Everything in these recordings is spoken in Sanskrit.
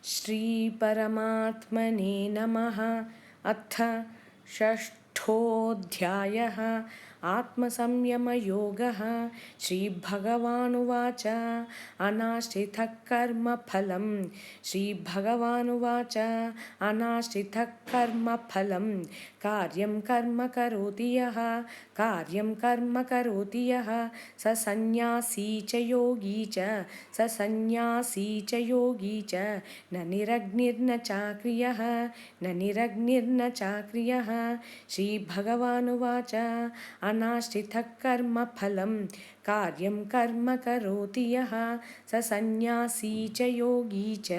श्रीपरमात्मने नमः। अथ षष्ठोऽध्यायः। आत्मसंयमयोगः। श्रीभगवानुवाच अनाश्रितः कर्मफलं। श्रीभगवानुवाच अनाश्रितः कर्मफलं। कार्यं कर्म करोति यः कार्यं कर्म करोति यः स सन्न्यासी च योगी च स सन्न्यासी च योगी च न निरग्निर्न चाक्रियः न निरग्निर्न चाक्रियः। श्रीभगवानुवाच अनाश्रितः कर्मफलं कार्यं कर्म करोति यः स सन्न्यासी च योगी च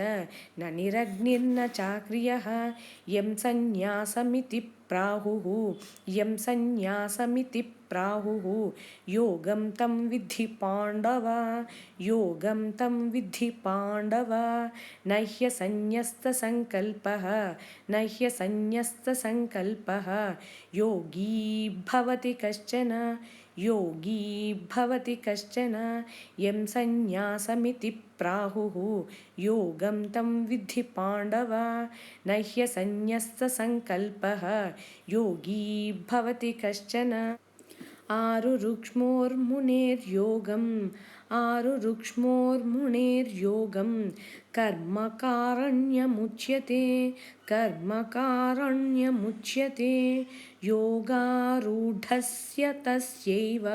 न निरग्निर्न चाक्रियः। यं सन्न्यासमिति प्राहुः यं सन्न्यासमिति प्राहुः योगं तं विद्धि पाण्डव योगं तं विद्धि पाण्डव। न ह्यसन्न्यस्तसङ्कल्पः न ह्यसन्न्यस्तसङ्कल्पः योगी भवति कश्चन योगी भवति कश्चन। यं सन्न्यासमिति प्राहुः योगं तं विद्धि पाण्डव न ह्यसन्न्यस्तसङ्कल्पः योगी भवति कश्चन। आरुरुक्ष्मोर्मुनेर्योगं कर्मकारण्यमुच्यते कर्मकारण्यमुच्यते। योगारूढस्य तस्यैव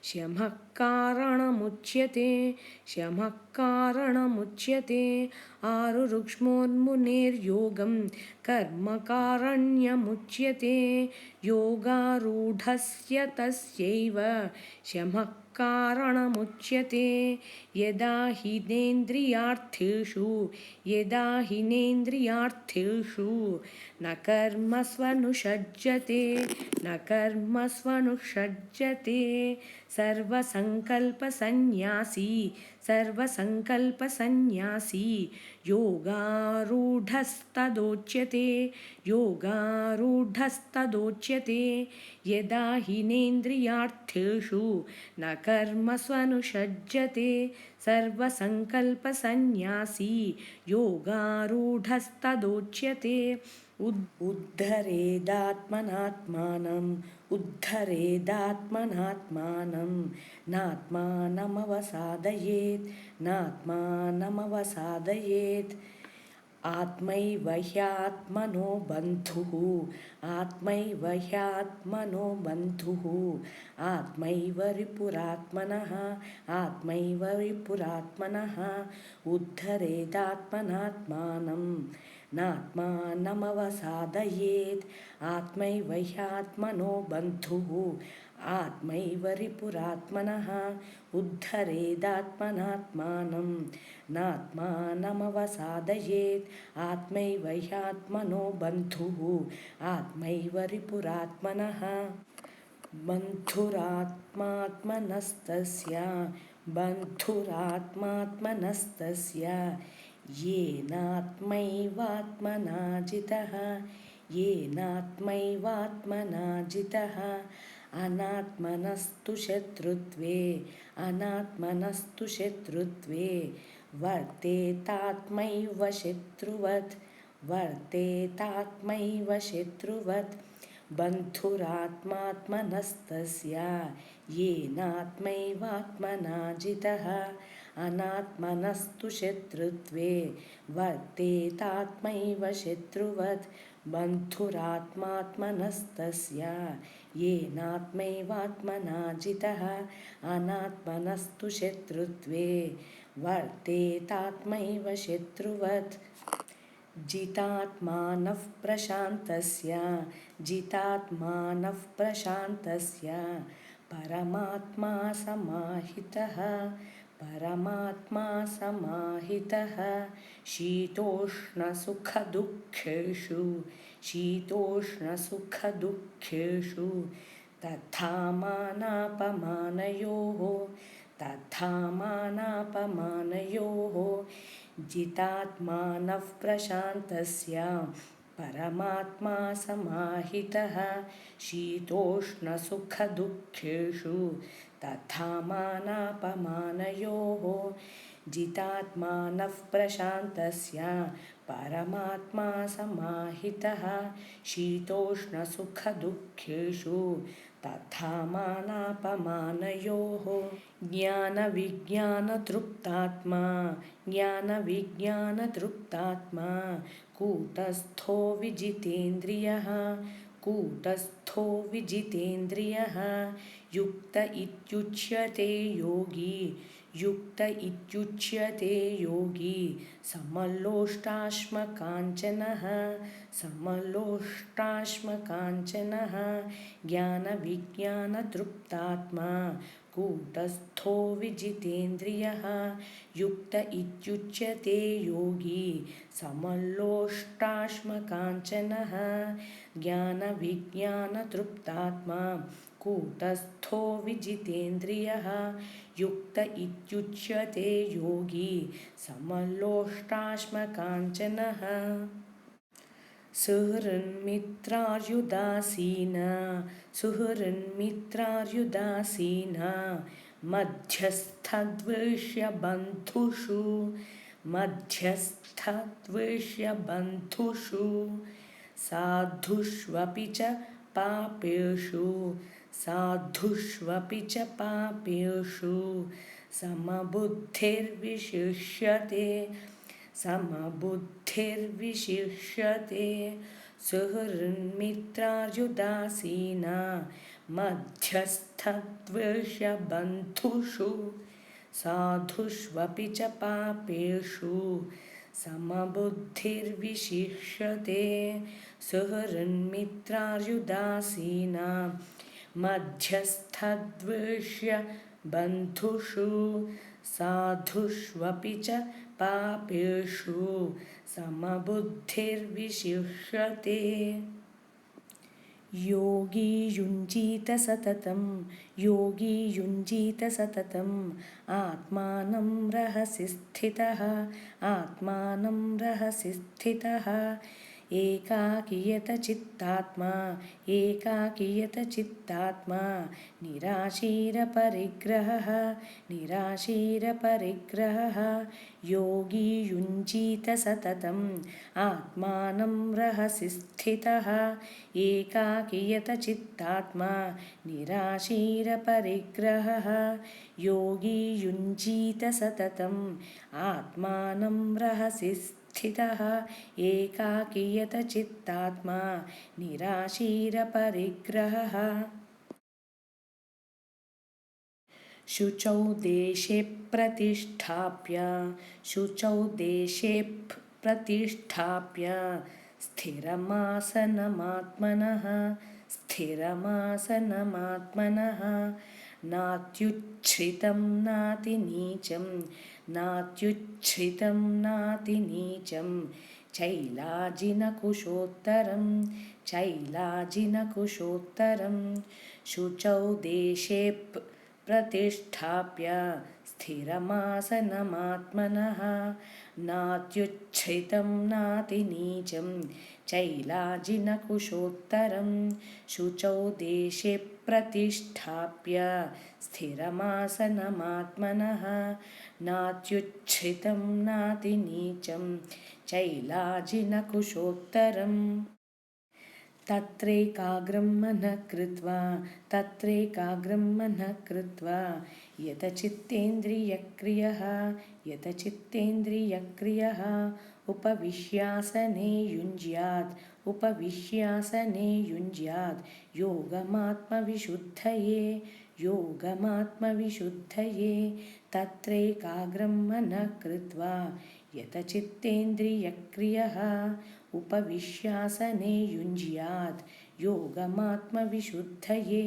शमः कारणमुच्यते शमः कारणमुच्यते। आरुरुक्ष्मोर्मुनेर्योगं कर्मकारण्यमुच्यते। योगारूढस्य तस्यैव शमः कारणमुच्यते। यदा हीनेन्द्रियार्थेषु न कर्मस्वनुषज्यते सर्वसङ्कल्पसन्न्यासी योगारूढस्तदोच्यते। यदा हीनेन्द्रियार्थेषु न कर्मस्वनुषज्यते सर्वसङ्कल्पसन्न्यासी योगारूढस्तदोच्यते। उद्धरेदात्मनात्मानं नात्मानमवसादयेत्। आत्मैव ह्यात्मनो बन्धुः आत्मैव रिपुरात्मनः। उद्धरेदात्मनात्मानं नात्मानमवसादयेत्। आत्मैव ह्यात्मनो बन्धुः आत्मैव रिपुरात्मनः। उद्धरेदात्मनात्मानं नात्मानमवसादयेत्। आत्मैव ह्यात्मनो बन्धुः आत्मैव रिपुरात्मनः। बन्धुरात्मात्मनस्तस्य येनात्मैवात्मना जितः। अनात्मनस्तु शत्रुत्वे वर्तेतात्मैव शत्रुवत्। बन्धुरात्मात्मनस्तस्य येनात्मैवात्मना जितः। अनात्मनस्तु शत्रुत्वे वर्तेतात्मैव शत्रुवत्। बन्धुरात्मात्मनस्तस्य येनात्मैवात्मना जितः। अनात्मनस्तु शत्रुत्वे वर्तेतात्मैव शत्रुवत्। जितात्मानः प्रशान्तस्य परमात्मा समाहितः। शीतोष्णसुखदुःखेषु तथा मानापमानयोः। जितात्मानः प्रशान्तस्य परमात्मा समाहितः। शीतोष्णसुखदुःखेषु तथा मानापमानयोः। जितात्मानः प्रशान्तस्य परमात्मा समाहितः शीतोष्णसुखदुःखेषु तथा मानापमानयोः ज्ञानविज्ञानतृप्तात्मा कूटस्थो विजितेन्द्रियः युक्त इत्युच्यते योगी समलोष्टाश्मकाञ्चनः ज्ञानविज्ञानतृप्तात्मा कूटस्थो विजितेन्द्रियः युक्त इत्युच्यते योगी समलोष्टाश्मकाञ्चनः ज्ञानविज्ञानतृप्तात्मा कूटस्थो विजितेन्द्रियः युक्त इत्युच्यते योगी समलोष्टाश्मकाञ्चनः सुहृन्मित्रार्युदासीना मध्यस्थद्वेष्यबन्धुषु साधुष्वपि च पापेषु समबुद्धिर्विशिष्यते सुहृन्मित्रार्युदासीना मध्यस्थद्वेष्यबन्धुषु साधुष्वपि च पापेषु समबुद्धिर्विशिष्यते सुहृन्मित्रार्युदासीना मध्यस्थद्वेष्यबन्धुषु साधुष्वपि च पापेषु समबुद्धिर्विशिष्यते योगी युञ्जीत सततम् आत्मानं रहसि स्थितः एकाकीयतचित्तात्मा निराशीरपरिग्रहः योगी युञ्जीत सततम् आत्मानं रहसि स्थितः एकाकीयतचित्तात्मा निराशीरपरिग्रहः योगी युञ्जीत सततम् आत्मानं रहसि स्थितः एकाकीयतचित्तात्मा निराशीरपरिग्रहः शुचौ देशे प्रतिष्ठाप्य स्थिरमासनमात्मनः नात्युच्छ्रितं नातिनीचं चैलाजिनकुशोत्तरं शुचौ देशे प्रतिष्ठाप्य स्थिरमासनमात्मनः नात्युच्छ्रितं नातिनीचं चैलाजिनकुशोत्तरं शुचौ देशे प्रतिष्ठाप्य स्थिरमासनमात्मनः नात्युच्छ्रितं नातिनीचं चैलाजिनकुशोत्तरम् तत्रैकाग्रं मनः कृत्वा यतचित्तेन्द्रियक्रियः उपविश्यासने युञ्ज्यात् योगमात्मविशुद्धये तत्रैकाग्रं मनः कृत्वा यतचित्तेन्द्रियक्रियः उपविश्यासने युञ्ज्यात् योगमात्मविशुद्धये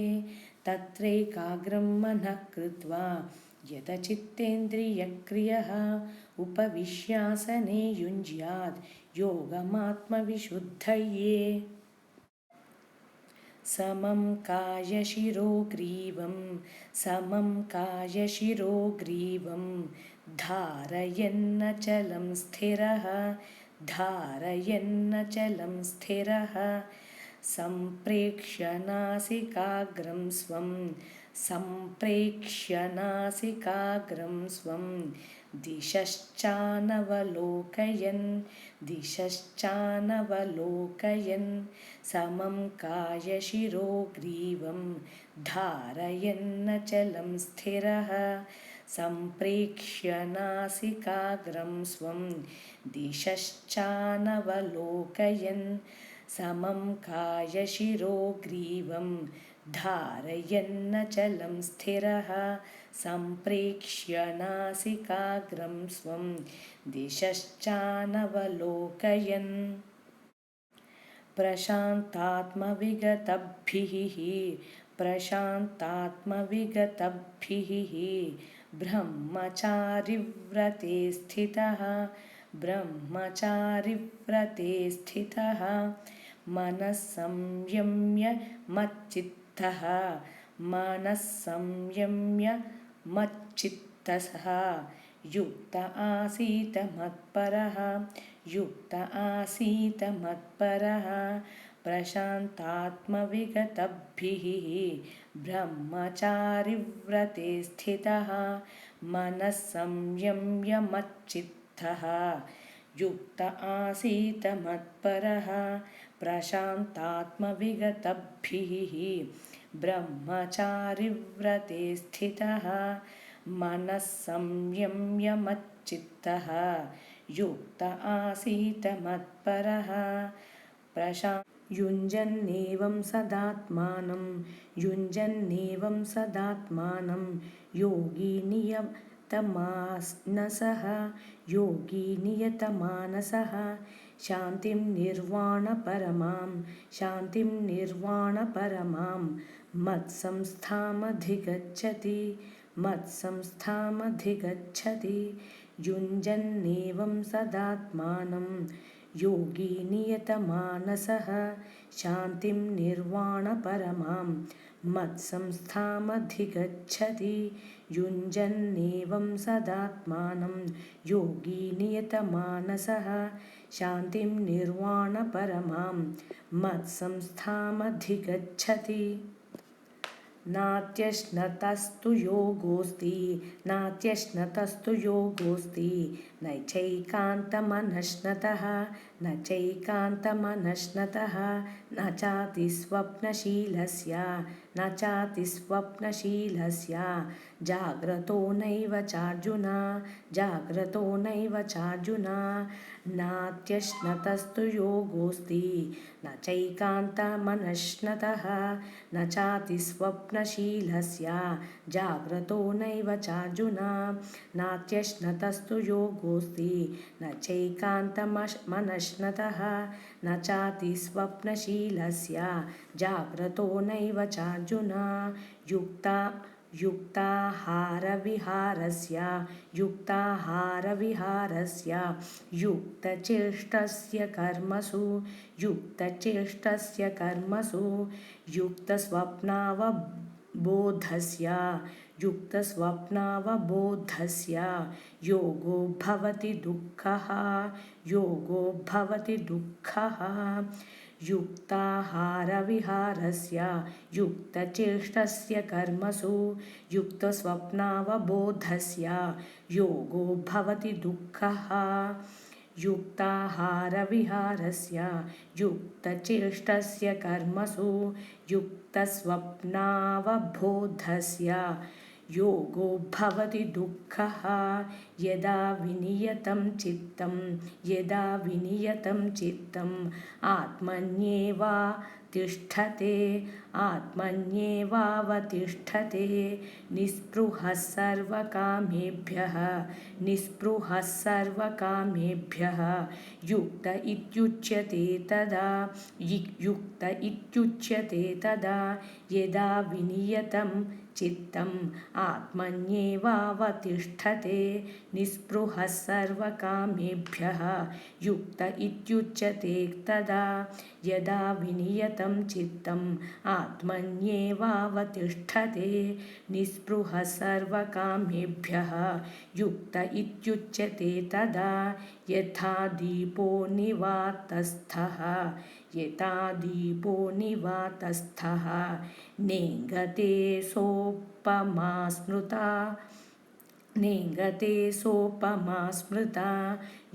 तत्रैकाग्रं मनः कृत्वा यतचित्तेन्द्रियक्रियः उपविश्यासने युञ्ज्यात् योगमात्मविशुद्धये समं कायशिरोग्रीवं धारयन्नचलं स्थिरः सम्प्रेक्ष्य नासिकाग्रं सम्प्रेक्ष्य नासिकाग्रं स्वं दिशश्चानवलोकयन् समं कायशिरो ग्रीवं धारयन्नचलं स्थिरः सम्प्रेक्ष्य नासिकाग्रं स्वं दिशश्चानवलोकयन् समं कायशिरो ग्रीवं धारयन्नचलं स्थिरः सम्प्रेक्ष्य नासिकाग्रं स्वं दिशश्चानवलोकयन् प्रशान्तात्मविगतभिः ब्रह्मचारिव्रते स्थितः मनः संयम्य मच्चित्तः युक्त आसीत मत्परः प्रशान्तात्मविगतभिः ब्रह्मचारिव्रते स्थितः मनः संयम्य मच्चित्तः युक्त आसीत मत्परः प्रशान्तात्मविगतभिः ब्रह्मचारिव्रते स्थितः मनः संयम्य मच्चित्तः युक्त आसीत मत्परः युञ्जन्नेवं सदात्मानं योगी नियतमानसः शान्तिं निर्वाणपरमां मत्संस्थामधिगच्छति युञ्जन्नेवं सदात्मानं योगी नियतमानसः शान्तिं निर्वाणपरमां मत्संस्थामधिगच्छति युञ्जन्नेवं सदात्मानं योगी नियतमानसः शान्तिं निर्वाणपरमां मत्संस्थामधिगच्छति नात्यश्नतस्तु योगोऽस्ति नैचैकान्तमनश्नतः न चाति स्वप्नशीलस्य जाग्रतो नैव चार्जुन नात्यश्नतस्तु योगोऽस्ति न चैकान्तमनश्नतः न चाति स्वप्नशीलस्य जाग्रतो नैव चार्जुन नात्यश्नतस्तु योगोऽस्ति न चैकान्तमनश्नतः न चाति स्वप्नशीलस्य जाग्रतो नैव चार्जुन युक्ताहारविहारस्य युक्तचेष्टस्य कर्मसु युक्तस्वप्नावबोधस्य योगो भवति दुःखः युक्ताहारविहारस्य युक्तचेष्टस्य कर्मसु युक्तस्वप्नावबोधस्य योगो भवति दुःखः युक्ताहारविहारस्य युक्तचेष्टस्य कर्मसु युक्तस्वप्नावबोधस्य योगो भवति दुःखः यदा विनियतं चित्तम् आत्मन्येवावतिष्ठते निःस्पृहः सर्वकामेभ्यः युक्त इत्युच्यते तदा यदा विनियतं चित्तम् आत्मन्येवावतिष्ठते निःस्पृहः सर्वकामेभ्यः युक्त इत्युच्यते तदा यदा विनियतं चित्तम् आत्मन्येवावतिष्ठते निःस्पृहः सर्वकामेभ्यः युक्त इत्युच्यते तदा यथा दीपो निवातस्थः नेङ्गते सोपमा स्मृता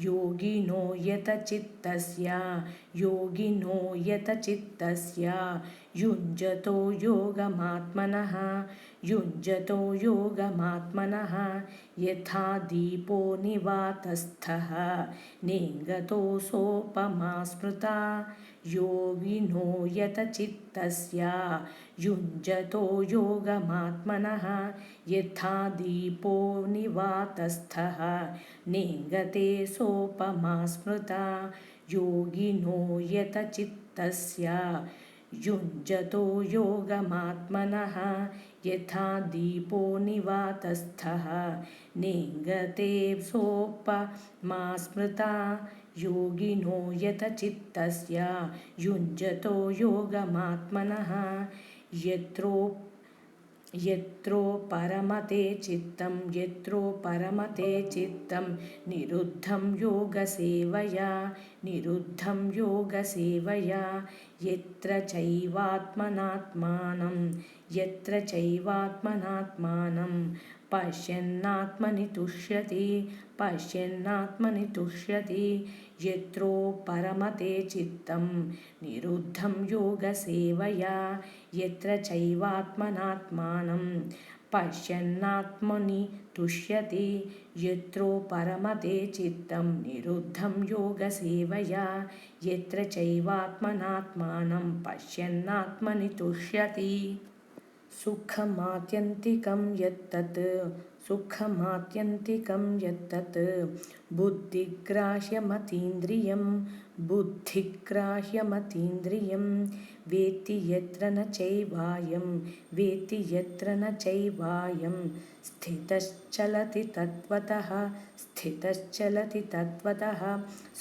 योगिनो यतचित्तस्य युञ्जतो योगमात्मनः यथा दीपो निवातस्थः नेङ्गतो सोपमा स्मृता योगिनो यतचित्तस्य युञ्जतो योगमात्मनः यथा दीपो निवातस्थः नेङ्गते सोपमा स्मृता योगिनो यतचित्तस्य युञ्जतो योगमात्मनः यथा दीपो निवातस्थः नेङ्गते सोपमा स्मृता योगिनो यतचित्तस्य युञ्जतो योगमात्मनः यत्रो परमते चित्तं निरुद्धं योगसेवया यत्र चैवात्मनात्मानं पश्यन्नात्मनि तुष्यति यत्रो परमते चित्तं निरुद्धं योगसेवया यत्र चैवात्मनात्मानं पश्यन्नात्मनि तुष्यति यत्रो परमते चित्तं निरुद्धं योगसेवया यत्र चैवात्मनात्मानं पश्यन्नात्मनि तुष्यति सुखमात्यन्तिकं यत्तत् बुद्धिग्राह्यमतीन्द्रियं वेत्ति यत्र न चैवायं स्थितश्चलति तत्त्वतः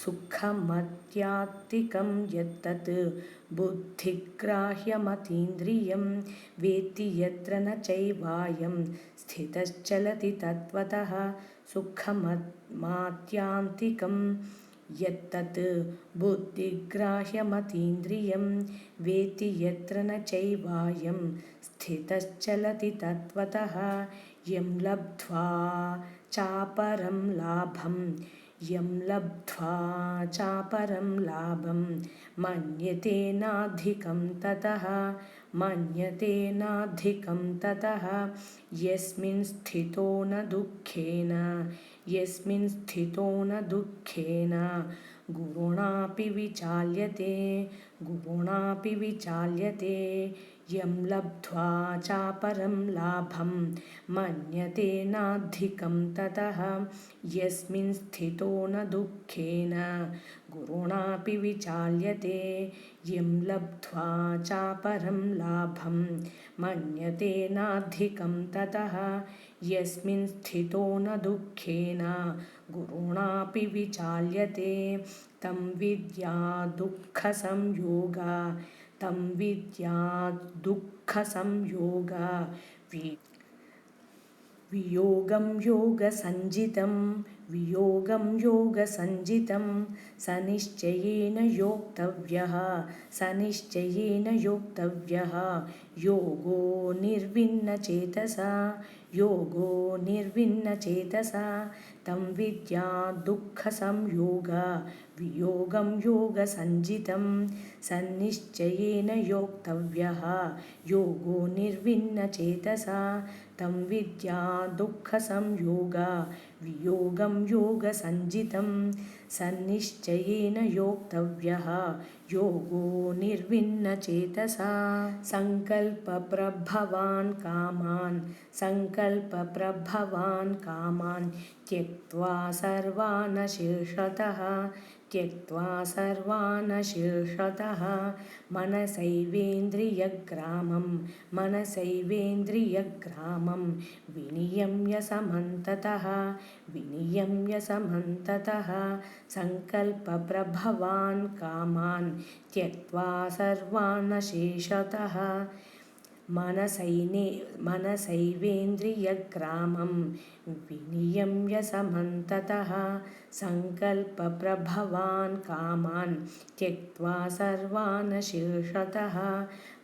सुखमत्यात्तिकं यत्तत् बुद्धिग्राह्यमतीन्द्रियं वेत्ति यत्र न चैवायं स्थितश्चलति तत्त्वतः सुखमात्यांतिकं यत्तत् बुद्धिग्राह्यमतीन्द्रियं वेत्ति यत्र न चैवायं स्थितश्चलति तत्त्वतः यं लब्ध्वा चापरं लाभं मन्यते नाधिकं ततः यस्मिन् स्थितो न दुःखेन गुरुणापि विचाल्यते यं लब्ध्वा चापरं लाभं मन्यते नाधिकं ततः यस्मिन् स्थितो न दुःखेन गुरुणापि विचाल्यते यं लब्ध्वा चापरं लाभं मन्यते नाधिकं ततः यस्मिन् स्थितो न दुःखेन गुरुणापि विचाल्यते तं विद्या दुःखसंयोगा वियोगं योगसञ्जितं सनिश्चयेन योक्तव्यः योगो निर्विण्णचेतसा तं विद्या दुःखसंयोगा वियोगं योगसञ्जितं सन्निश्चयेन योक्तव्यः योगो निर्विण्णचेतसा तं विद्या दुःखसंयोगा वियोगं योगसञ्जितं सन्निश्चयेन योक्तव्यः योगो निर्विण्णचेतसा सङ्कल्पप्रभवान् कामान् त्यक्त्वा सर्वान् त्यक्त्वा सर्वान् शेषतः मनसैवेन्द्रियग्रामं विनियम्य समन्ततः सङ्कल्पप्रभवान् कामान् त्यक्त्वा सर्वान् शेषतः मनसैवेन्द्रियग्रामं विनियम्य समन्ततः सङ्कल्पप्रभवान् कामान् त्यक्त्वा सर्वान् शेषतः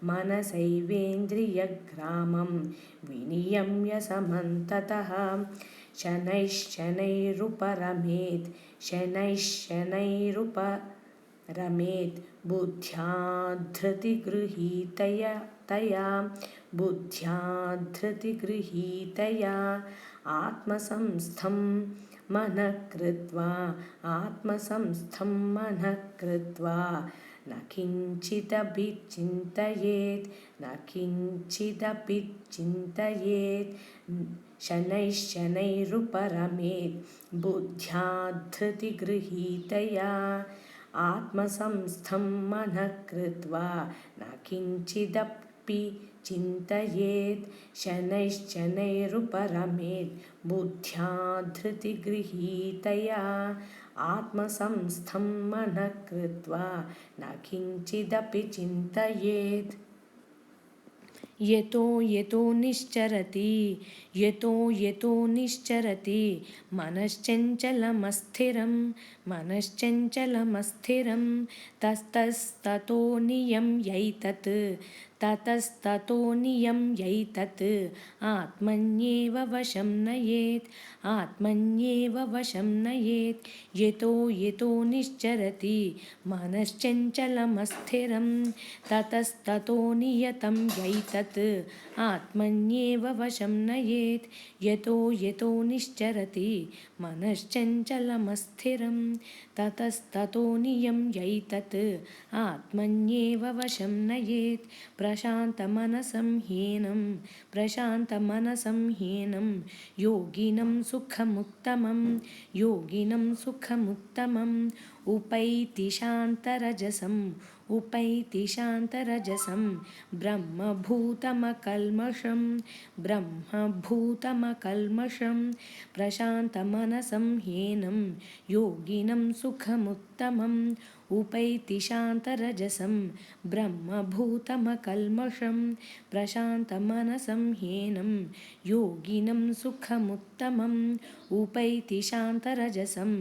मनसैवेन्द्रियग्रामं विनियम्य समन्ततः शनैश्शनैरुपरमेत् बुद्ध्या धृतिगृहीतया आत्मसंस्थं मनः कृत्वा न किञ्चिदपि चिन्तयेत् शनैश्शनैरुपरमेत् बुद्ध्या धृतिगृहीतया आत्मसंस्थं मनः कृत्वा न किञ्चिदपि चिन्तयेत् शनैश्शनैरुपरमेत् बुद्ध्या धृतिगृहीतया आत्मसंस्थं मनः कृत्वा न किञ्चिदपि चिन्तयेत् यतो निश्चरति मनश्चञ्चलमस्थिरं ततस्ततो नियम्यैतत् आत्मन्येव वशं नयेत् यतो निश्चरति मनश्चञ्चलमस्थिरं ततस्ततो नियतं यैतत् आत्मन्येव वशं नयेत् यतो निश्चरति मनश्चञ्चलमस्थिरं ततस्ततो नियम्यैतत् आत्मन्येव वशं नयेत् प्रशान्तमनसं हीनं योगिनं सुखमुत्तमम् उपैति शान्तरजसं ब्रह्मभूतमकल्मषं प्रशान्तमनसं हीनं योगिनं सुखमुत्तमम् उपैति शान्तरजसं ब्रह्मभूतमकल्मषं प्रशान्तमनसं हीनं योगिनं सुखमुत्तमम् उपैति शान्तरजसं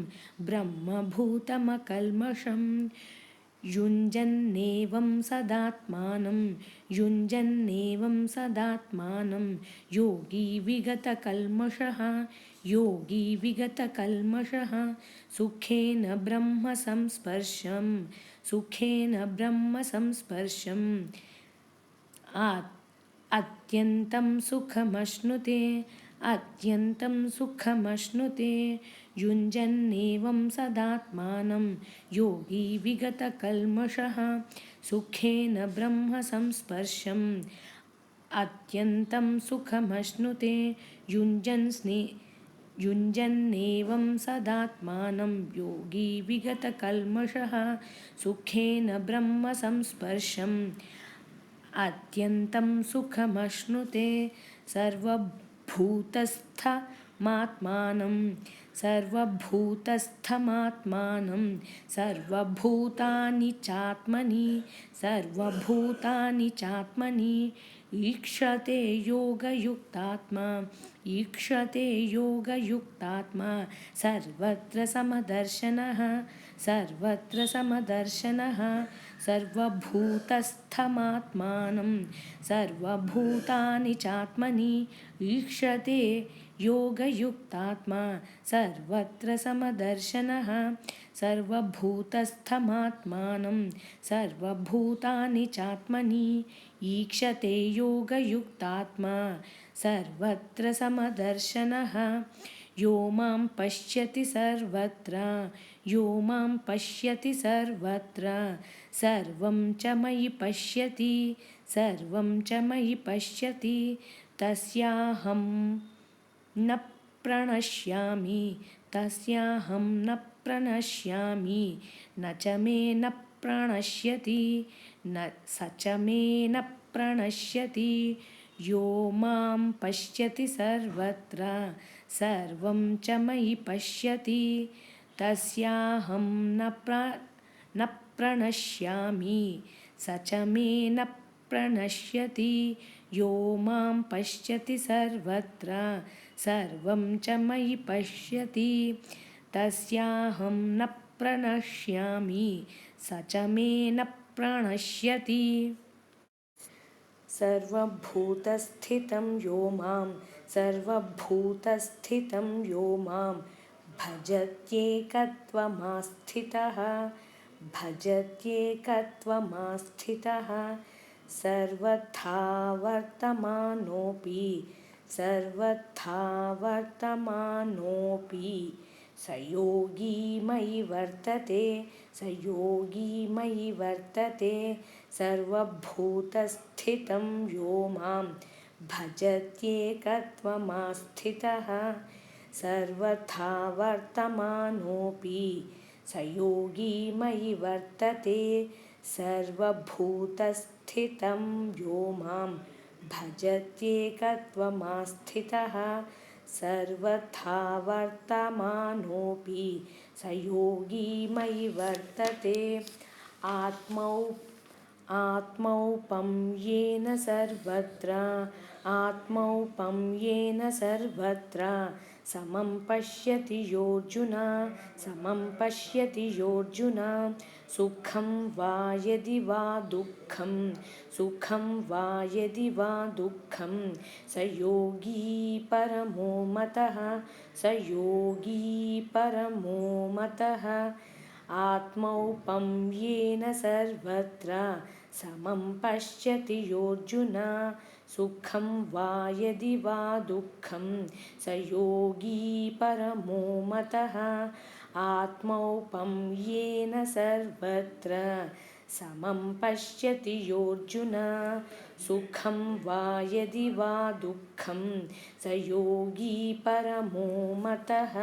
ब्रह्मभूतमकल्मषम् युञ्जन्नेवं सदात्मानं योगी विगतकल्मषः सुखेन ब्रह्मसंस्पर्शम् अत्यन्तं सुखमश्नुते युञ्जन्नेवं सदात्मानं योगी विगतकल्मषः सुखेन ब्रह्मसंस्पर्शम् अत्यन्तं सुखमश्नुते युञ्जन्नेवं सदात्मानं योगी विगतकल्मषः सुखेन ब्रह्मसंस्पर्शम् अत्यन्तं सुखमश्नुते सर्वभूतस्थमात्मानं सर्वभूतानि चात्मनि ईक्षते योगयुक्तात्मा सर्वत्र समदर्शनः सर्वभूतस्थमात्मानं सर्वभूतानि चात्मनि ईक्षते योगयुक्तात्मा सर्वत्र समदर्शनः सर्वभूतस्थमात्मानं सर्वभूतानि चात्मनि ईक्षते योगयुक्तात्मा सर्वत्र समदर्शनः यो मां पश्यति सर्वत्र सर्वं च मयि पश्यति तस्याहं न प्रणश्यामि तस्याहं न प्रणश्यामि न च मे न प्रणश्यति न स च मे न प्रणश्यति यो मां पश्यति सर्वत्र सर्वं च मयि पश्यति तस्याहं न प्रणश्यामि स च मे न प्रणश्यति यो मां पश्यति सर्वत्र सर्वं च मयि पश्यति तस्याहं न प्रणश्यामि स च मे न प्रणश्यति सर्वभूतस्थितं यो मां सर्वभूतस्थितं यो मां भजत्येकत्वमास्थितः सर्वथा वर्तमानोऽपि स योगी मयि वर्तते सर्वभूतस्थितं यो मां भजत्येकत्वमास्थितः सर्वथा वर्तमानोऽपि स योगी मयि वर्तते सर्वभूतस्थितं यो मां भजत्येकत्वमास्थितः सर्वथा वर्तमानोऽपि स योगी मयि वर्तते आत्मौपं येन सर्वत्र समं पश्यति योऽर्जुन सुखं वा यदि वा दुःखं स योगी परमो मतः आत्मौपं येन सर्वत्र समं पश्यति योऽर्जुन सुखं वा यदि वा दुःखं स योगी परमो मतः आत्मौपं येन सर्वत्र समं पश्यति योऽर्जुन सुखं वा यदि वा दुःखं स योगी परमो मतः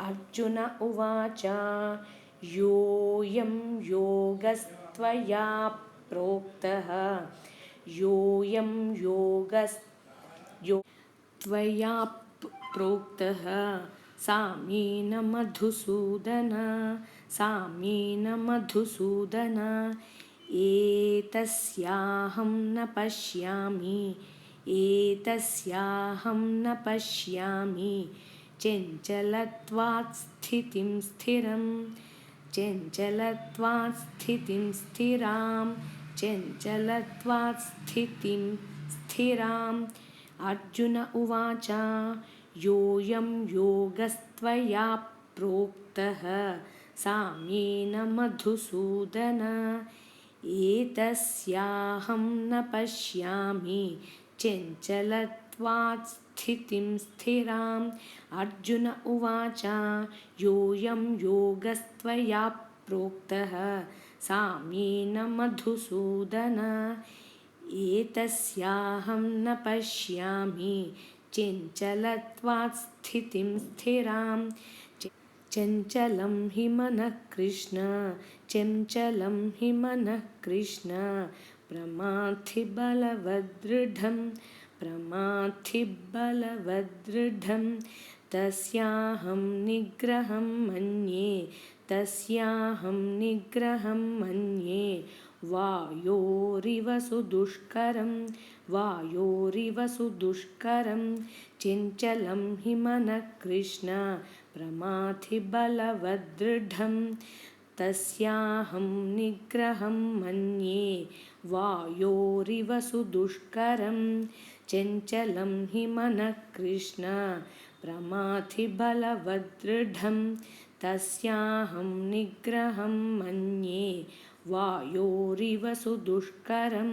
अर्जुन उवाच योऽयं योगस्त्वया प्रोक्तः साम्येन मधुसूदन एतस्याहं न पश्यामि चञ्चलत्वात् स्थितिं स्थिराम् अर्जुन उवाच योऽयं योगस्त्वया प्रोक्तः साम्येन मधुसूदन एतस्याहं न पश्यामि चञ्चलत्वात् स्थितिं स्थिराम् अर्जुन उवाच योऽयं योगस्त्वया प्रोक्तः साम्येन मधुसूदन एतस्याहं न पश्यामि चञ्चलत्वात् स्थितिं स्थिराम् चञ्चलं हि मनः कृष्ण प्रमाथि बलवदृढं तस्याहं निग्रहं मन्ये वायोरिव सुदुष्करं चञ्चलं हि मनः कृष्ण प्रमाथि बलवदृढं तस्याहं निग्रहं मन्ये वायोरिव सुदुष्करं चञ्चलं हि मनः कृष्ण प्रमाथि बलवदृढं तस्याहं निग्रहं मन्ये वायोरिव सुदुष्करं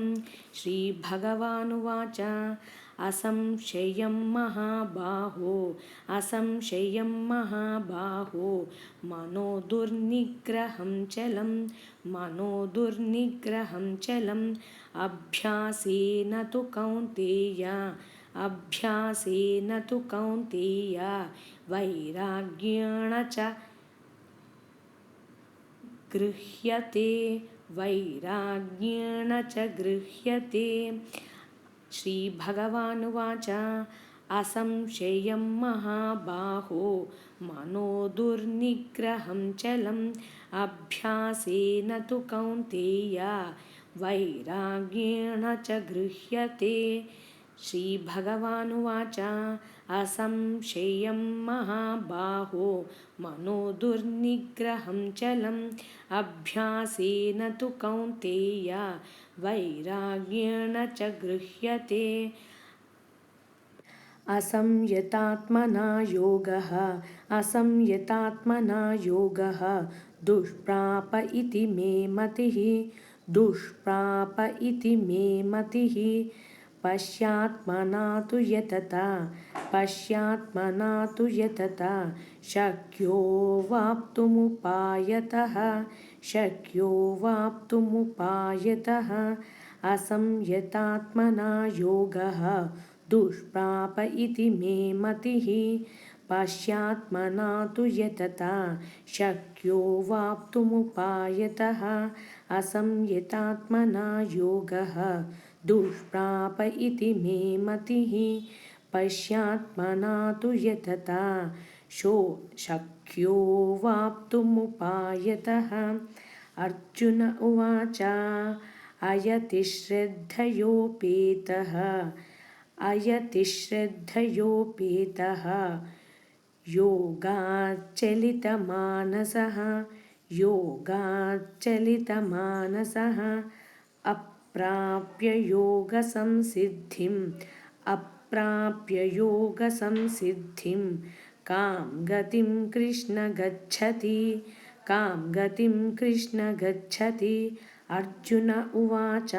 श्रीभगवानुवाच असंशयं महाबाहो मनो दुर्निग्रहं चलम् अभ्यासेन तु कौन्तेय अभ्यासेन तु कौन्तेय वैराग्येण च गृह्यते वैराग्येण च गृह्यते। श्रीभगवानुवाच असंशयं महाबाहो मनो दुर्निग्रहं चलम् अभ्यासेन तु कौन्तेय वैराग्येण च गृह्यते। श्रीभगवानुवाच असंशयं महाबाहो मनो दुर्निग्रहं चलम् अभ्यासेन तु कौन्तेय वैराग्येण च गृह्यते। असंयतात्मना योगः दुष्प्राप इति मे मतिः पश्यात्मना तु यतता शक्यो वाप्तुमुपायतः असंयतात्मना योगः दुष्प्राप इति मे मतिः पश्यात्मना तु यतता शक्यो वाप्तुमुपायतः असंयतात्मना योगः दुष्प्राप इति मे मतिः पश्यात्मना तु यतता शक्यो वाप्तुमुपायतः। अर्जुन उवाच अयति श्रद्धयोपेतः योगाच्चलितमानसः अप्राप्य योगसंसिद्धिं कां गतिं कृष्ण गच्छति। अर्जुन उवाच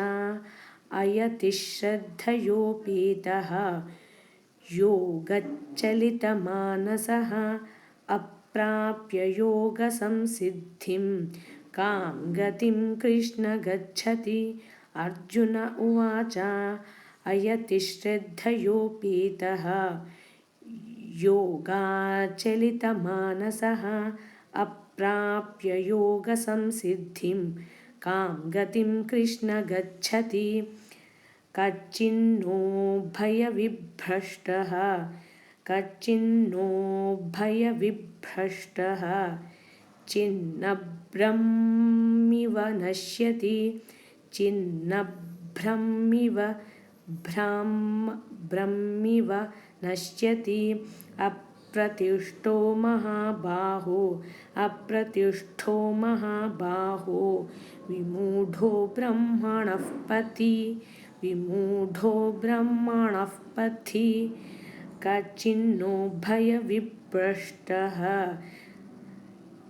अयति श्रद्धयोपेतः योगच्चलितमानसः अप्राप्य योगसंसिद्धिं कां गतिं कृष्ण गच्छति। अर्जुन उवाच अयति श्रद्धयोपेतः योगाच्चलितमानसः अप्राप्य योगसंसिद्धिं कां गतिं कृष्ण गच्छति। कच्चिन्नो भयविभ्रष्टः छिन्नभ्रमिव नश्यति अप्रतिष्ठो महाबाहो विमूढो ब्रह्मणः पथि कच्चिन्नो भयविभ्रष्टः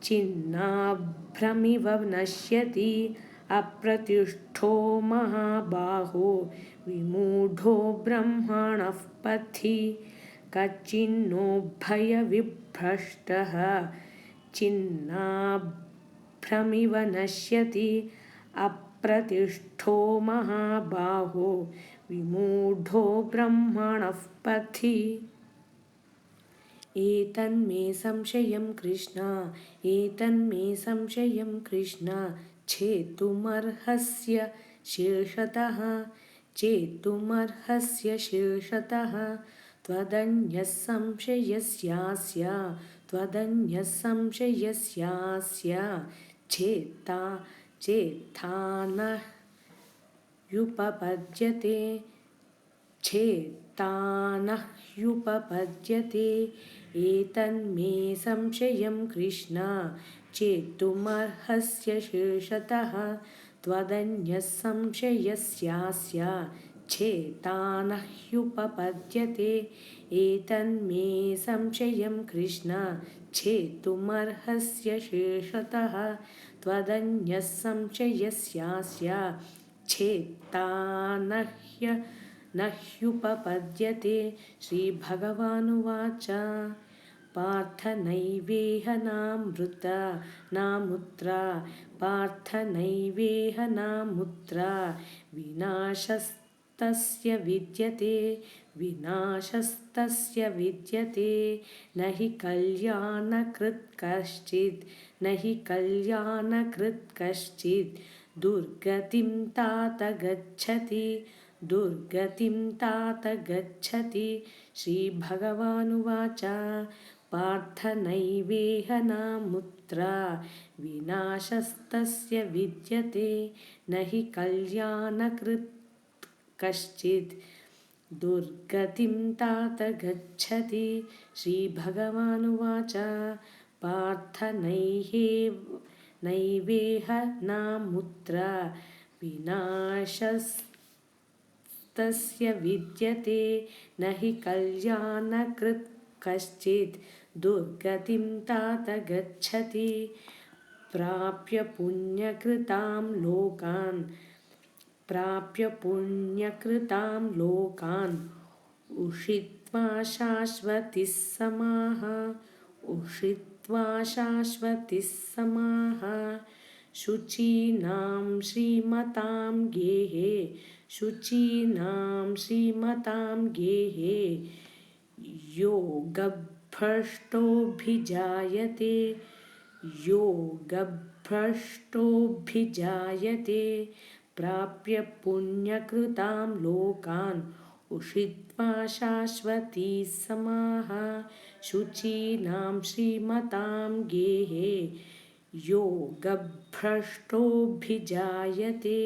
छिन्नभ्रमिव नश्यति अप्रतिष्ठो महाबाहो विमूढो ब्रह्मणः पथि कच्चिन्नो भयविभ्रष्टः छिन्नभ्रमिव नश्यति अप्रतिष्ठो महाबाहो विमूढो ब्रह्मणः पथि। एतन्मे संशयं कृष्ण छेतुमर्हस्य शेषतः त्वदन्यः संशयस्यास्य चेत्था न ह्युपपद्यते एतन्मे संशयं कृष्ण चेतुमर्हस्य शेषतः त्वदन्यः संशयस्यास्य चेत्था न ह्युपपद्यते एतन्मे संशयं कृष्ण छेतुमर्हस्य शेषतः त्वदन्यः संशयस्यास्य चेत्था न ह्युपपद्यते। श्रीभगवानुवाच पार्थ नैवेह नामुत्र विनाशस्तस्य विद्यते विनाशस्तस्य विद्यते न हि कल्याणकृत् कश्चित् न हि कल्याणकृत् कश्चित् दुर्गतिं तात गच्छति दुर्गतिं तात गच्छति। श्रीभगवानुवाच पार्थ नैवेह नामुत्र विनाशस्तस्य विद्यते न हि कल्याणकृत् कश्चित् दुर्गतिं तात गच्छति। श्रीभगवानुवाच पार्थ नैवेह नामुत्र विनाशस्तस्य विद्यते न हि कल्याणकृत् कश्चित् दुर्गतिं तात गच्छति। प्राप्य पुण्यकृतां लोकान् उषित्वा शाश्वतिः समाः शुचीनां श्रीमतां गेहे योगभ्रष्टोऽभिजायते प्राप्य पुण्यकृतां लोकान् उषित्वा शाश्वतीः समाः शुचीनां श्रीमतां गेहे योगभ्रष्टोऽभिजायते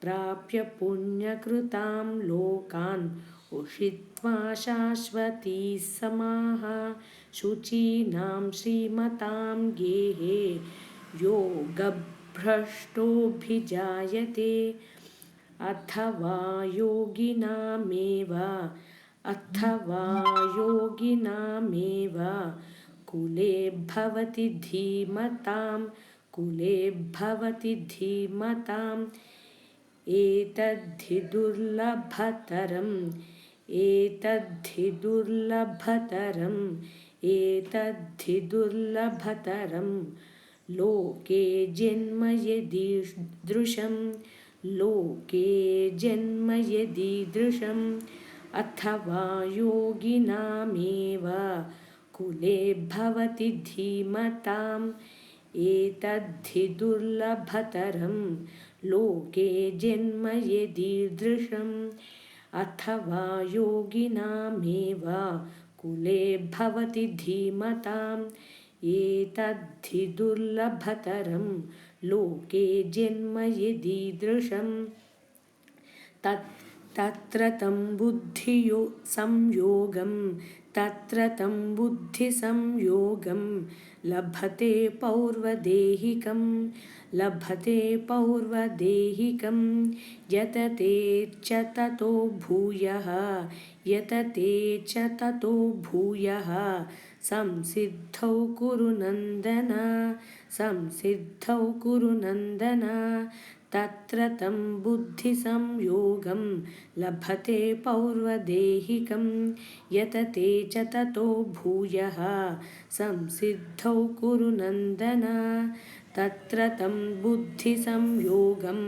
प्राप्य पुण्यकृतां लोकान् उषित्वा शाश्वतीः समाः शुचीनां श्रीमतां गेहे योगभ्रष्टोऽभिजायते। अथवा योगिनामेव कुले भवति धीमताम् एतद्धि दुर्लभतरं लोके जन्म यदीदृशम् अथवा योगिनामेव कुले भवति धीमताम् एतद्धि दुर्लभतरं लोके जन्म यदीदृशम् अथवा योगिनामेव कुले भवति धीमताम् एतद्धि दुर्लभतरं लोके जन्म यदीदृशम् तत्र तं बुद्धिसंयोगं लभते पौर्वदेहिकं यतते च ततो भूयः संसिद्धौ कुरु नन्दन तत्र तं बुद्धिसंयोगं लभते पौर्वदेहिकं यतते च ततो भूयः संसिद्धौ कुरु नन्दन तत्र तं बुद्धिसंयोगं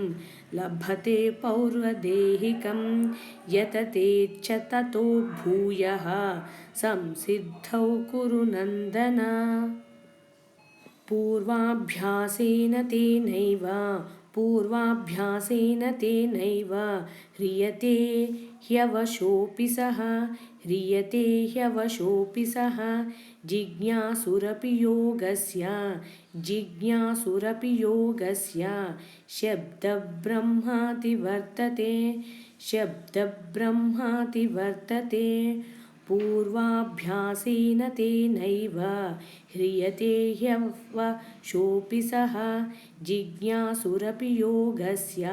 लभते पौर्वदेहिकं यतते च ततो भूयः संसिद्धौ कुरु नन्दन। पूर्वाभ्यासेन तेनैव ह्रियते ह्यवशोऽपि सः जिज्ञासुरपि योगस्य शब्दब्रह्माति वर्तते पूर्वाभ्यासेन तेनैव ह्रियते ह्यवशोऽपि सः जिज्ञासुरपि योगस्य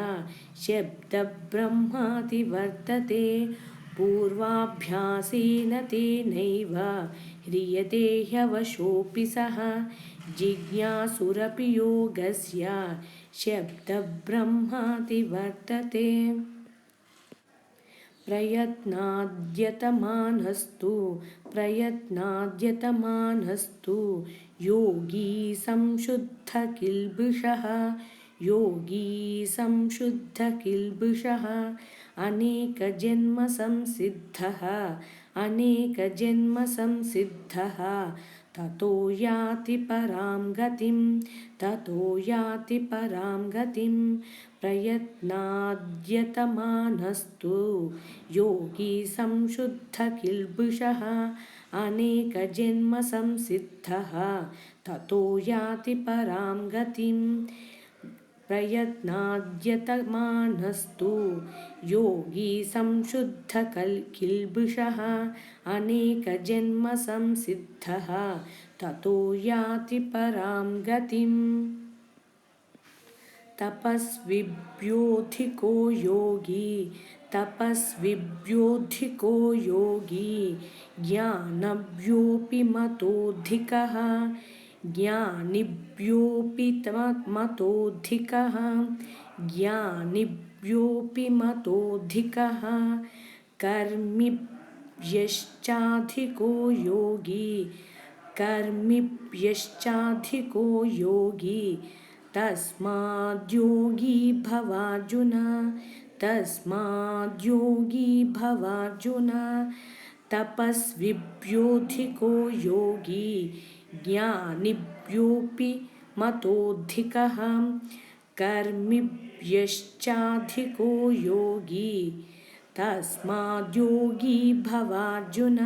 शब्दब्रह्माति वर्तते पूर्वाभ्यासेन तेनैव ह्रियते ह्यवशोऽपि सः जिज्ञासुरपि योगस्य शब्दब्रह्माति वर्तते। प्रयत्नाद्यतमानस्तु योगी संशुद्धकिल्बिषः योगी संशुद्धकिल्बिषः अनेकजन्मसंसिद्धः अनेकजन्मसंसिद्धः ततो याति परां गतिं ततो याति परां गतिं प्रयत्नाद्यतमानस्तु योगी संशुद्धकिल्बिषः अनेकजन्मसंसिद्धः ततो याति परां गतिं प्रयत्नाद्यतमानस्तु योगी संशुद्धकिल्बिषः अनेकजन्मसंसिद्धः ततो याति परां गतिम् तपस्विभ्योऽधिको योगी तपस्विभ्योऽधिको योगी ज्ञानिभ्योऽपि मतोऽधिकः ज्ञानिभ्योऽपि मतोऽधिकः ज्ञानिभ्योऽपि मतोऽधिकः कर्मिभ्यश्चाधिको योगी कर्मिभ्यश्चाधिको योगी तस्माद्योगी भवार्जुन तस्माद्योगी भवार्जुन तपस्विभ्योऽधिको योगी ज्ञानिभ्योऽपि मतोऽधिकः कर्मिभ्यश्चाधिको योगी तस्माद्योगी भवार्जुन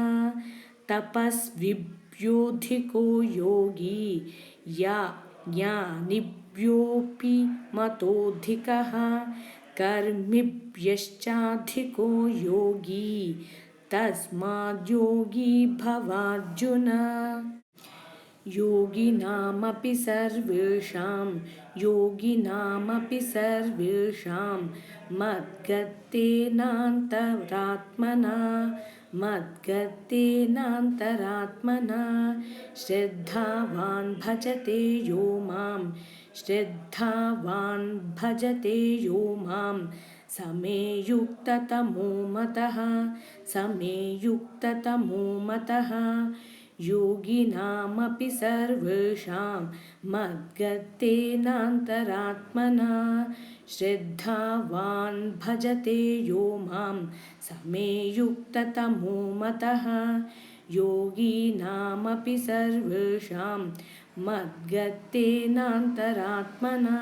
तपस्विभ्योऽधिको योगी ज्ञानिभ्योऽपि मतोऽधिकः कर्मिभ्यश्चाधिको योगी तस्माद्योगी भवार्जुन योगिनामपि सर्वेषां मद्गतेनान्तरात्मना श्रद्धावान् भजते यो मां समे युक्ततमो मतः योगिनामपि सर्वेषां मद्गतेनान्तरात्मना श्रद्धावान् भजते यो मां समे युक्ततमो मतः योगिनामपि सर्वेषां मद्गतेनान्तरात्मना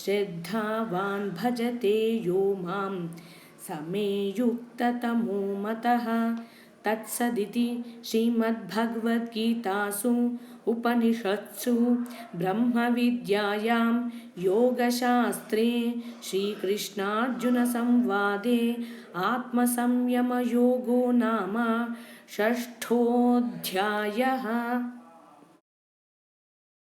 श्रद्धावान् भजते यो मां समे युक्ततमो मतः तत्सदिति श्रीमद्भगवद्गीतासु उपनिषत्सु ब्रह्मविद्यायां योगशास्त्रे श्रीकृष्णार्जुनसंवादे आत्मसंयमयोगो नाम षष्ठोऽध्यायः।